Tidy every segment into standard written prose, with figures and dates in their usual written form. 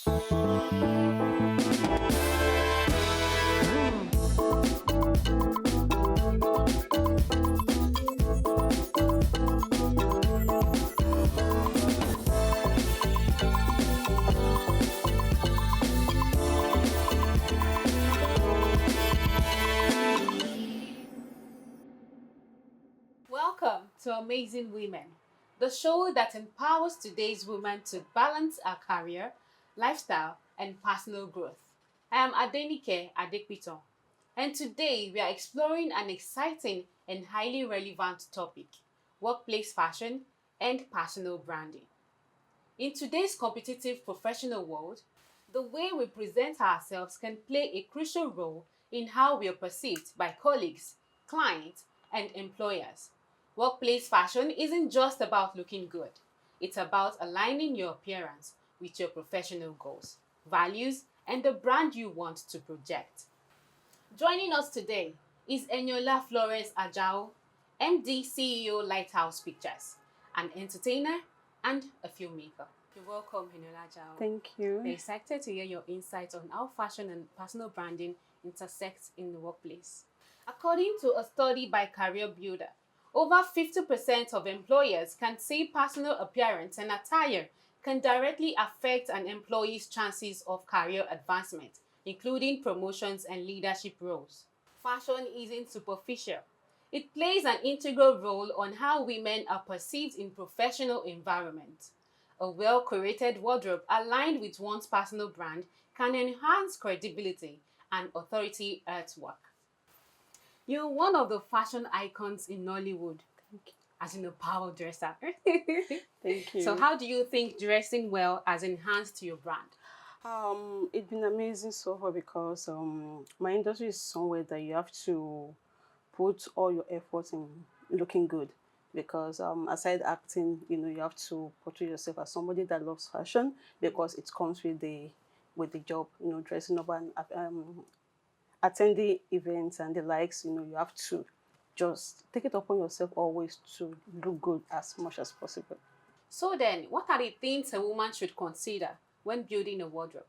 Welcome to Amazing Women, the show that empowers today's women to balance our career, lifestyle, and personal growth. I am Adenike Adekpito, and today we are exploring an exciting and highly relevant topic: workplace fashion and personal branding. In today's competitive professional world, the way we present ourselves can play a crucial role in how we are perceived by colleagues, clients, and employers. Workplace fashion isn't just about looking good, it's about aligning your appearance with your professional goals, values, and the brand you want to project. Joining us today is Eniola Flores Ajao, MD CEO Lighthouse Pictures, an entertainer and a filmmaker. You're welcome, Eniola Ajao. Thank We're you. excited to hear your insights on how fashion and personal branding intersect in the workplace. According to a study by Career Builder, over 50% of employers can say personal appearance and attire can directly affect an employee's chances of career advancement, including promotions and leadership roles. Fashion isn't superficial. It plays an integral role on how women are perceived in professional environments. A well-curated wardrobe aligned with one's personal brand can enhance credibility and authority at work. You're one of the fashion icons in Nollywood, as in a power dresser. Thank you. So how do you think dressing well has enhanced your brand? It's been amazing so far because my industry is somewhere that you have to put all your efforts in looking good. Because aside acting, you have to portray yourself as somebody that loves fashion because it comes with the job. Dressing up and attending events and the likes. You have to just take it upon yourself always to look good as much as possible. So then, what are the things a woman should consider when building a wardrobe?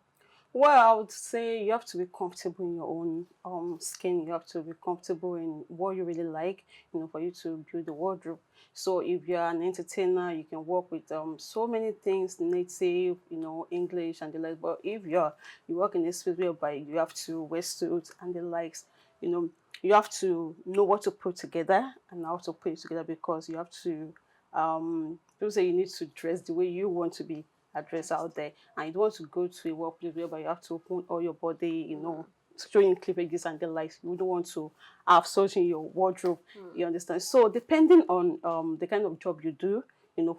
Well, I would say you have to be comfortable in your own skin. You have to be comfortable in what you really like, for you to build a wardrobe. So if you're an entertainer, you can work with so many things, native, English and the like. But if you work in a space whereby you have to wear suits and the likes, you know, you have to know what to put together and how to put it together because you have to people say you need to dress the way you want to be addressed out there, and you don't want to go to a workplace whereby you have to open all your body, showing cleavages and the likes. You don't want to have such in your wardrobe. You understand? So depending on the kind of job you do,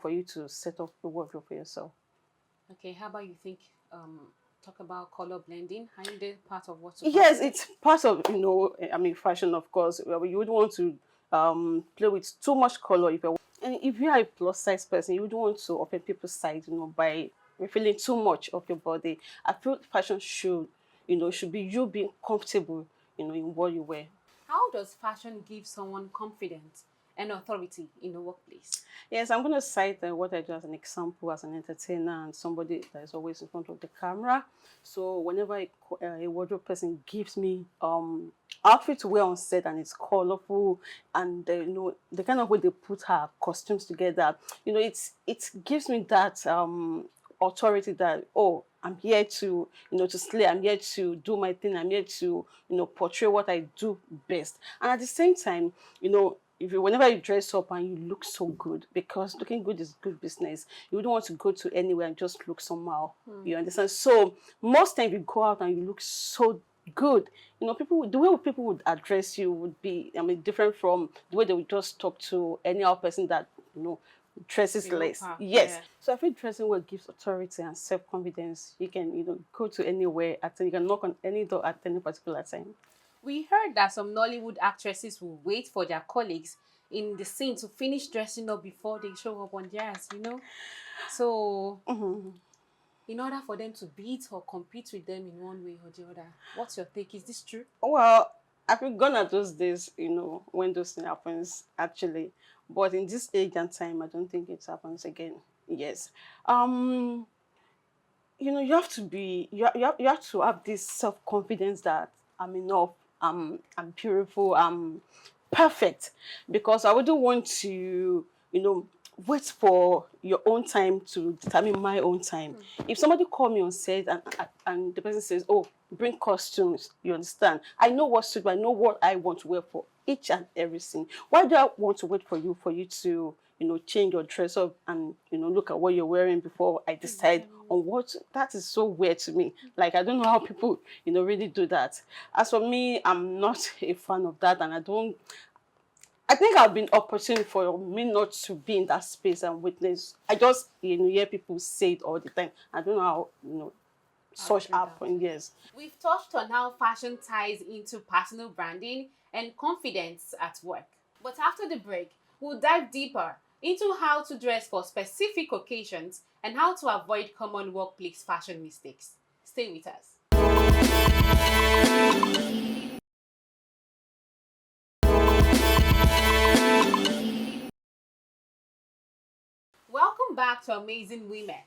for you to set up the wardrobe for yourself. Okay, how about you think talk about color blending? Are you there part of what you Yes, consider? it's part of fashion, of course. Well, you would want to play with too much color if you are a plus size person, you would want to offend people's size, by revealing too much of your body. I feel fashion should be you being comfortable, in what you wear. How does fashion give someone confidence and authority in the workplace? Yes, I'm going to cite what I do as an example as an entertainer and somebody that is always in front of the camera. So whenever a wardrobe person gives me outfit to wear on set and it's colorful and the kind of way they put her costumes together, it gives me that authority that, oh, I'm here to slay. I'm here to do my thing. I'm here to portray what I do best. And at the same time, whenever you dress up and you look so good, because looking good is good business, you wouldn't want to go to anywhere and just look somehow. You understand? So most times you go out and you look so good, the way people would address you would be, different from the way they would just talk to any other person that dresses less. Yes. Yeah. So I feel dressing well gives authority and self-confidence. You can go to anywhere you can knock on any door at any particular time. We heard that some Nollywood actresses will wait for their colleagues in the scene to finish dressing up before they show up on theirs. So, in order for them to beat or compete with them in one way or the other, what's your take? Is this true? Well, I've been gone at those days, when those things happens actually. But in this age and time, I don't think it happens again. Yes. Um you have to be, you have to have this self-confidence that I'm enough, I'm beautiful, I'm perfect. Because I wouldn't want to, wait for your own time to determine my own time. If somebody call me on set and the person says, oh, bring costumes, you understand, I know what suit, I know what I want to wear for each and everything. Why do I want to wait for you to change your dress up and look at what you're wearing before I decide on what? That is so weird to me. Like, I don't know how people really do that. As for me, I'm not a fan of that, and I think I've been opportune for me not to be in that space and witness. I just hear people say it all the time. I don't know how such happen. Yes. We've touched on how fashion ties into personal branding and confidence at work. But after the break, we'll dive deeper into how to dress for specific occasions and how to avoid common workplace fashion mistakes. Stay with us. Welcome back to Amazing Women.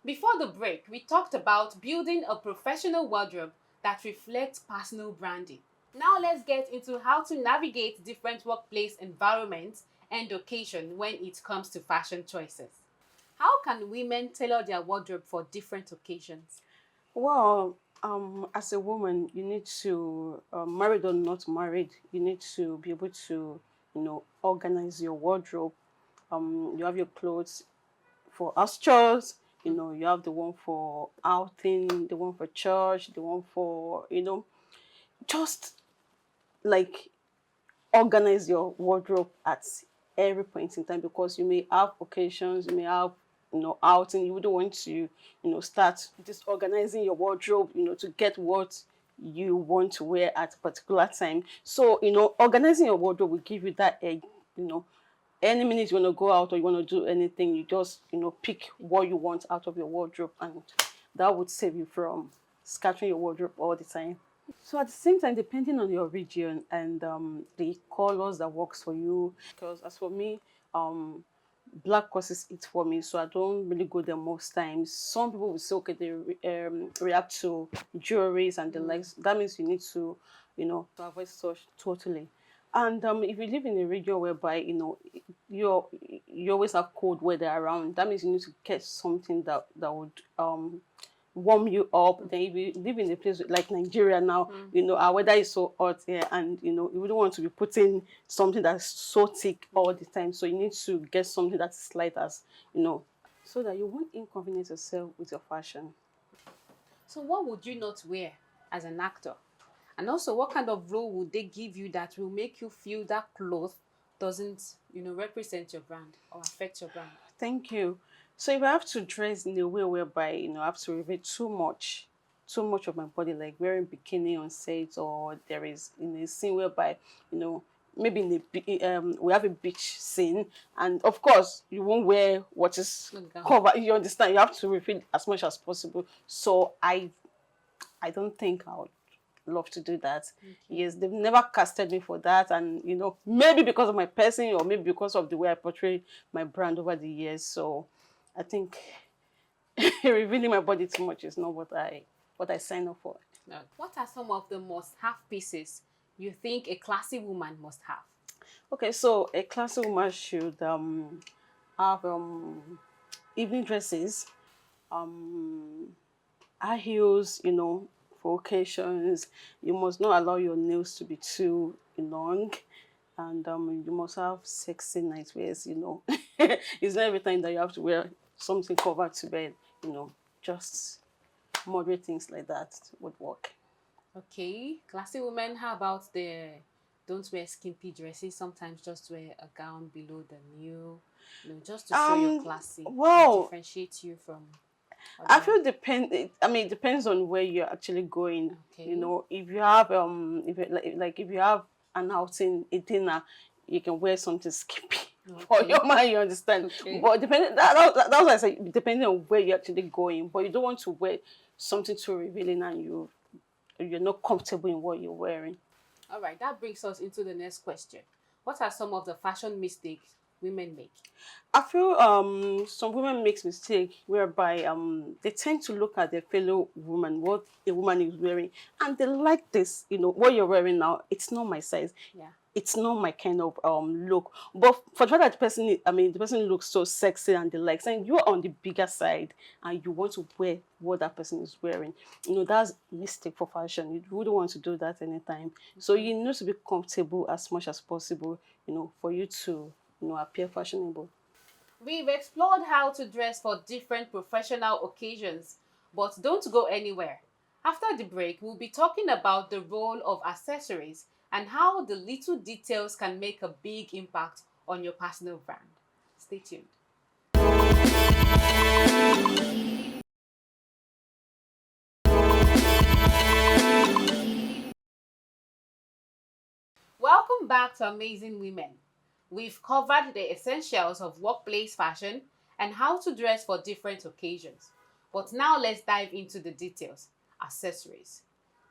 Before the break, we talked about building a professional wardrobe that reflects personal branding. Now let's get into how to navigate different workplace environments and occasion when it comes to fashion choices. How can women tailor their wardrobe for different occasions? Well, as a woman, you need to, married or not married, you need to be able to, organize your wardrobe. You have your clothes for house chores, you have the one for outing, the one for church, the one for, just like organize your wardrobe at every point in time, because you may have occasions, you may have outing. You wouldn't want to start disorganizing your wardrobe to get what you want to wear at a particular time. So organizing your wardrobe will give you that edge. Any minute you want to go out or you want to do anything, you just pick what you want out of your wardrobe, and that would save you from scattering your wardrobe all the time. So at the same time, depending on your region and the colors that works for you, because as for me, um, black causes it for me, so I don't really go there most times. Some people will say, okay, they react to jewelries and the likes. That means you need to, to avoid such totally. And if you live in a region whereby you always have cold weather around, that means you need to get something that would warm you up. Then if you live in a place like Nigeria now, our weather is so hot here, and you wouldn't want to be putting something that's so thick all the time. So you need to get something that's light as so that you won't inconvenience yourself with your fashion. So, what would you not wear as an actor? And also, what kind of role would they give you that will make you feel that cloth doesn't, represent your brand or affect your brand? Thank you. So if I have to dress in a way whereby I have to reveal too much of my body, like wearing bikini on set, or there is in a scene whereby maybe we have a beach scene, and of course you won't wear what is covered. You understand? You have to reveal as much as possible. So I don't think I would love to do that. Okay. Yes, they've never casted me for that, and maybe because of my person, or maybe because of the way I portray my brand over the years. So I think revealing my body too much is not what I sign up for. No. What are some of the must-have pieces you think a classy woman must have? Okay, so a classy woman should have evening dresses, high heels, for occasions. You must not allow your nails to be too long, and you must have sexy nightwears. It's not every time that you have to wear something covered to bed. Just moderate things like that would work. Okay, classy women, how about the don't wear skimpy dresses? Sometimes just wear a gown below the knee, just to show you're classy. Well, differentiate you from I feel it depends on where you're actually going. Okay. If you have if you have an outing, a dinner, you can wear something skimpy for your mind. You understand? Okay. But depending that's what I say. Depending on where you're actually going, but you don't want to wear something too revealing and you're not comfortable in what you're wearing. All right, that brings us into the next question. What are some of the fashion mistakes women make? I feel some women makes mistake whereby they tend to look at their fellow woman, what a woman is wearing, and they like this, what you're wearing now, it's not my size. Yeah. It's not my kind of look. But for the fact that the person looks so sexy and they like saying you're on the bigger side and you want to wear what that person is wearing. That's a mistake for fashion. You wouldn't want to do that anytime. So you need to be comfortable as much as possible, for you to, appear fashionable. We've explored how to dress for different professional occasions, but don't go anywhere. After the break, we'll be talking about the role of accessories and how the little details can make a big impact on your personal brand. Stay tuned. Welcome back to Amazing Women. We've covered the essentials of workplace fashion and how to dress for different occasions. But now let's dive into the details. Accessories.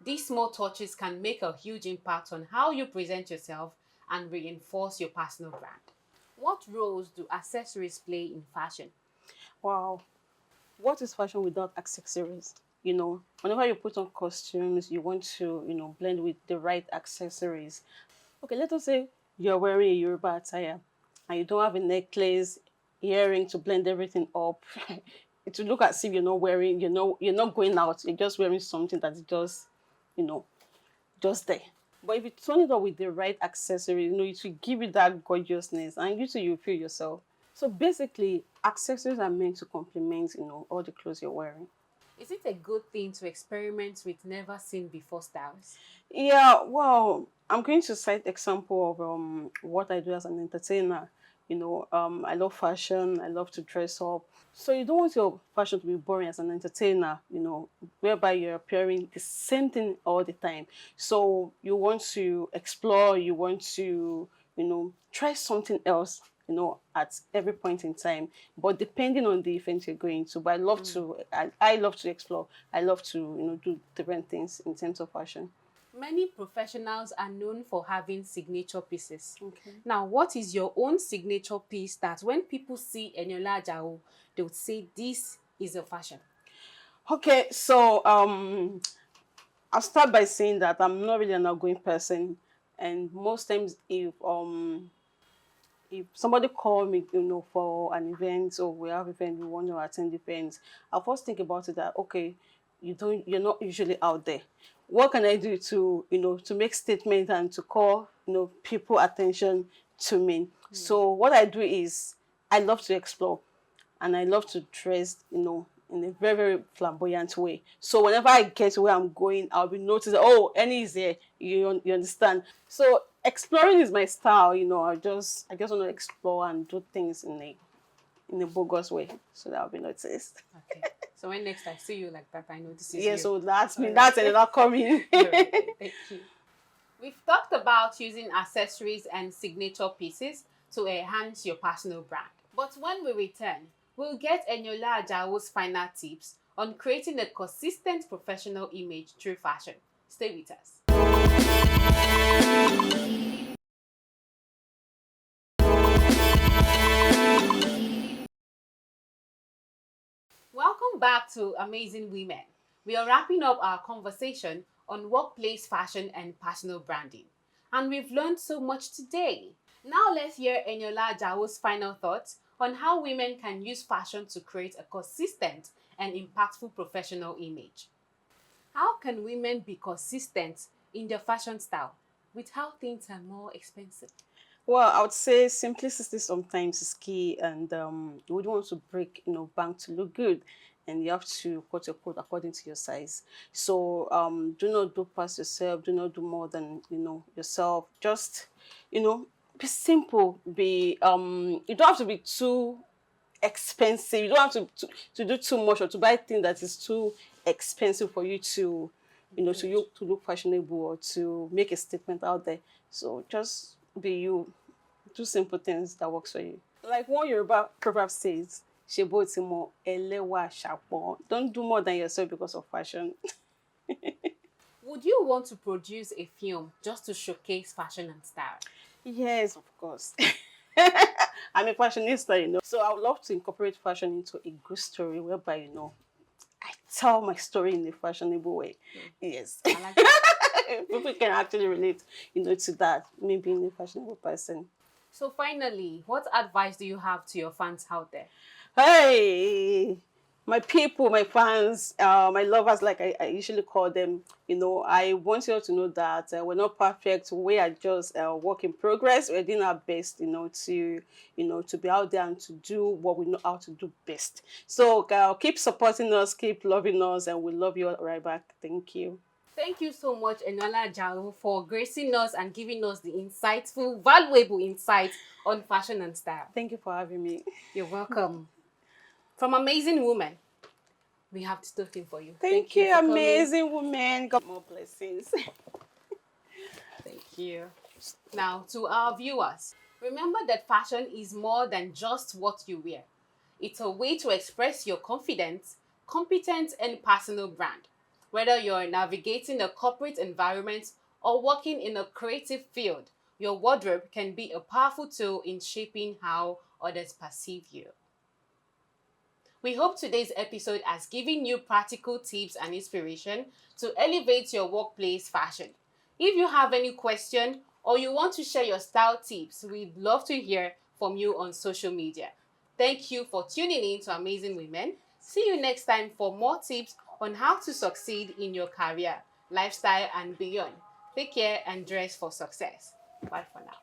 These small touches can make a huge impact on how you present yourself and reinforce your personal brand. What roles do accessories play in fashion? Wow. What is fashion without accessories? Whenever you put on costumes, you want to, blend with the right accessories. Okay, let us say you're wearing a Yoruba attire and you don't have a necklace, earring to blend everything up. It will look as if you're not wearing, you're not going out, you're just wearing something that's just, you know, just there. But if you turn it up with the right accessory, it will give you that gorgeousness and you too, you feel yourself. So basically, accessories are meant to complement, all the clothes you're wearing. Is it a good thing to experiment with never seen before styles? Yeah, well, I'm going to cite example of what I do as an entertainer. I love fashion. I love to dress up. So you don't want your fashion to be boring as an entertainer. Whereby you're appearing the same thing all the time. So you want to explore. You want to try something else. At every point in time, but depending on the event you're going to. But I love to explore. I love to do different things in terms of fashion. Many professionals are known for having signature pieces. Okay. Now, what is your own signature piece that when people see Eniola Ajao, they would say this is a fashion? Okay, so I'll start by saying that I'm not really an outgoing person, and most times if somebody call me, for an event or we have event, we want to attend events, I'll first think about it that okay, you're not usually out there. What can I do to, to make statement and to call, people attention to me? So what I do is I love to explore and I love to dress, in a very, very flamboyant way. So whenever I get to where I'm going, I'll be noticed, oh, Annie is here. You understand? So exploring is my style, I just want to explore and do things in a bogus way. So that I'll be noticed. Okay. So when next I see you like that, I know this is Yeah, you. so that's me. All That's right. another coming. All right. Thank you. We've talked about using accessories and signature pieces to enhance your personal brand. But when we return, we'll get Eniola Ajao's final tips on creating a consistent professional image through fashion. Stay with us. Welcome back to Amazing Women. We are wrapping up our conversation on workplace fashion and personal branding. And we've learned so much today. Now let's hear Eniola Ajao's final thoughts on how women can use fashion to create a consistent and impactful professional image. How can women be consistent in their fashion style with how things are more expensive? Well, I would say simplicity sometimes is key, and you would want to break, bank to look good, and you have to cut your coat according to your size. So do not do past yourself. Do not do more than yourself. Just be simple. Be you don't have to be too expensive. You don't have to do too much or to buy things that is too expensive for you to to look fashionable or to make a statement out there. So just be you. Do simple things that works for you. Like one Yoruba proverb says, "Shebo ti mo elewa shapon." Don't do more than yourself because of fashion. Would you want to produce a film just to showcase fashion and style? Yes, of course. I'm a fashionista, So I would love to incorporate fashion into a good story whereby, I tell my story in a fashionable way. Yes. I like that. People can actually relate, to that, me being a fashionable person. So finally, what advice do you have to your fans out there? Hey, my people, my fans, my lovers, like I usually call them, I want you all to know that we're not perfect. We are just a work in progress. We're doing our best, to be out there and to do what we know how to do best. So keep supporting us, keep loving us, and we love you all right back. Thank you. Thank you so much, Enola Jao, for gracing us and giving us the insightful, valuable insights on fashion and style. Thank you for having me. You're welcome. From Amazing Woman, we have this token for you. Thank you, for coming. amazing woman. God more blessings. Thank you. Now, to our viewers, remember that fashion is more than just what you wear. It's a way to express your confidence, competence, and personal brand. Whether you're navigating a corporate environment or working in a creative field, your wardrobe can be a powerful tool in shaping how others perceive you. We hope today's episode has given you practical tips and inspiration to elevate your workplace fashion. If you have any question or you want to share your style tips, we'd love to hear from you on social media. Thank you for tuning in to Amazing Women. See you next time for more tips on how to succeed in your career, lifestyle, and beyond. Take care and dress for success. Bye for now.